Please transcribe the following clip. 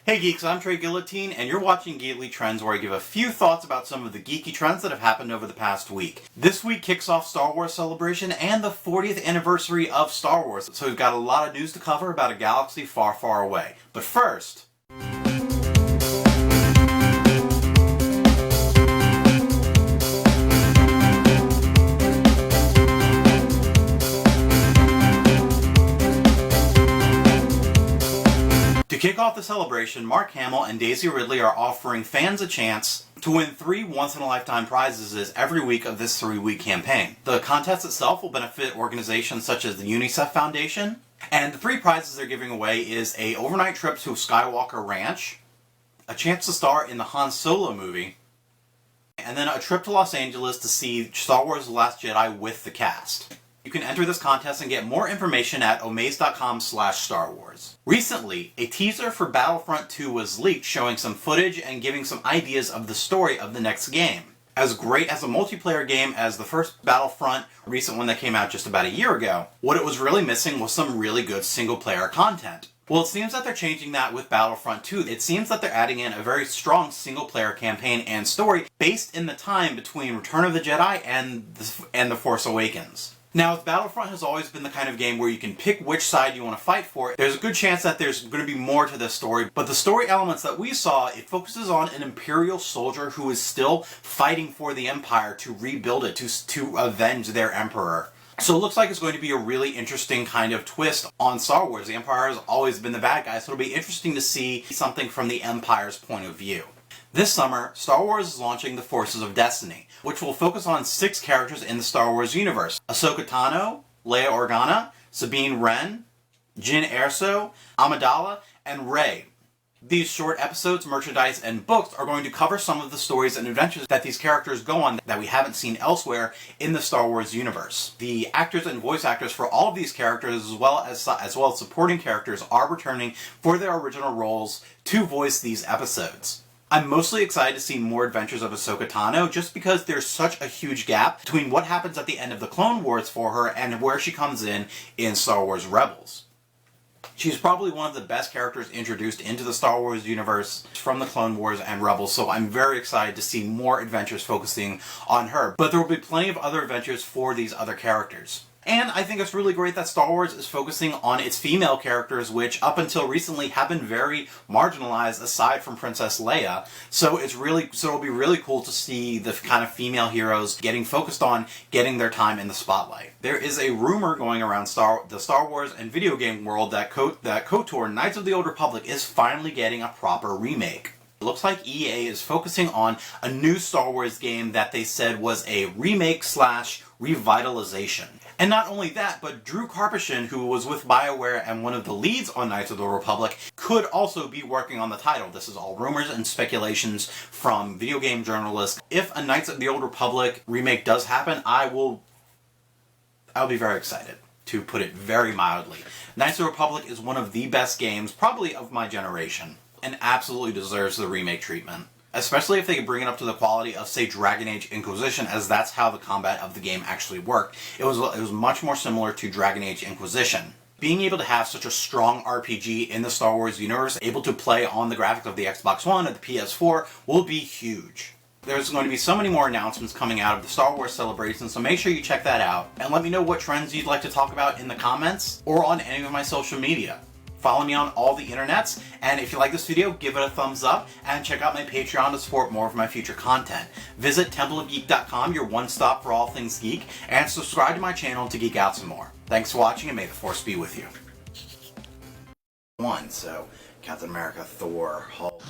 Hey geeks, I'm Trey Guillotine, and you're watching Geekly Trends, where I give a few thoughts about some of the geeky trends that have happened over the past week. This week kicks off Star Wars Celebration and the 40th anniversary of Star Wars, so we've got a lot of news to cover about a galaxy far, far away. But first... To kick off the celebration, Mark Hamill and Daisy Ridley are offering fans a chance to win 3 once-in-a-lifetime prizes every week of this 3-week campaign. The contest itself will benefit organizations such as the UNICEF Foundation, and the 3 prizes they're giving away is an overnight trip to Skywalker Ranch, a chance to star in the Han Solo movie, and then a trip to Los Angeles to see Star Wars The Last Jedi with the cast. You can enter this contest and get more information at omaze.com/Star Wars. Recently, a teaser for Battlefront 2 was leaked, showing some footage and giving some ideas of the story of the next game. As great as a multiplayer game as the first Battlefront, recent one that came out just about a year ago, what it was really missing was some really good single-player content. Well, it seems that they're changing that with Battlefront 2. It seems that they're adding in a very strong single-player campaign and story based in the time between Return of the Jedi and The Force Awakens. Now, if Battlefront has always been the kind of game where you can pick which side you want to fight for, there's a good chance that there's going to be more to this story. But the story elements that we saw, it focuses on an Imperial soldier who is still fighting for the Empire to rebuild it, to avenge their Emperor. So it looks like it's going to be a really interesting kind of twist on Star Wars. The Empire has always been the bad guy, so it'll be interesting to see something from the Empire's point of view. This summer, Star Wars is launching the Forces of Destiny, which will focus on 6 characters in the Star Wars universe. Ahsoka Tano, Leia Organa, Sabine Wren, Jyn Erso, Amidala, and Rey. These short episodes, merchandise, and books are going to cover some of the stories and adventures that these characters go on that we haven't seen elsewhere in the Star Wars universe. The actors and voice actors for all of these characters, as well as supporting characters, are returning for their original roles to voice these episodes. I'm mostly excited to see more adventures of Ahsoka Tano, just because there's such a huge gap between what happens at the end of the Clone Wars for her and where she comes in Star Wars Rebels. She's probably one of the best characters introduced into the Star Wars universe from the Clone Wars and Rebels, so I'm very excited to see more adventures focusing on her. But there will be plenty of other adventures for these other characters. And I think it's really great that Star Wars is focusing on its female characters, which up until recently have been very marginalized aside from Princess Leia. So it'll be really cool to see the kind of female heroes getting focused on getting their time in the spotlight. There is a rumor going around the Star Wars and video game world that KOTOR Knights of the Old Republic is finally getting a proper remake. It looks like EA is focusing on a new Star Wars game that they said was a remake/revitalization. And not only that, but Drew Karpyshyn, who was with BioWare and one of the leads on Knights of the Republic, could also be working on the title. This is all rumors and speculations from video game journalists. If a Knights of the Old Republic remake does happen, I'll be very excited, to put it very mildly. Knights of the Republic is one of the best games, probably of my generation, and absolutely deserves the remake treatment. Especially if they could bring it up to the quality of, say, Dragon Age Inquisition, as that's how the combat of the game actually worked. It was much more similar to Dragon Age Inquisition. Being able to have such a strong RPG in the Star Wars universe, able to play on the graphics of the Xbox One and the PS4, will be huge. There's going to be so many more announcements coming out of the Star Wars celebration, so make sure you check that out. And let me know what trends you'd like to talk about in the comments, or on any of my social media. Follow me on all the internets, and if you like this video, give it a thumbs up, and check out my Patreon to support more of my future content. Visit templeofgeek.com, your one-stop for all things geek, and subscribe to my channel to geek out some more. Thanks for watching, and may the Force be with you. So Captain America, Thor, Hulk...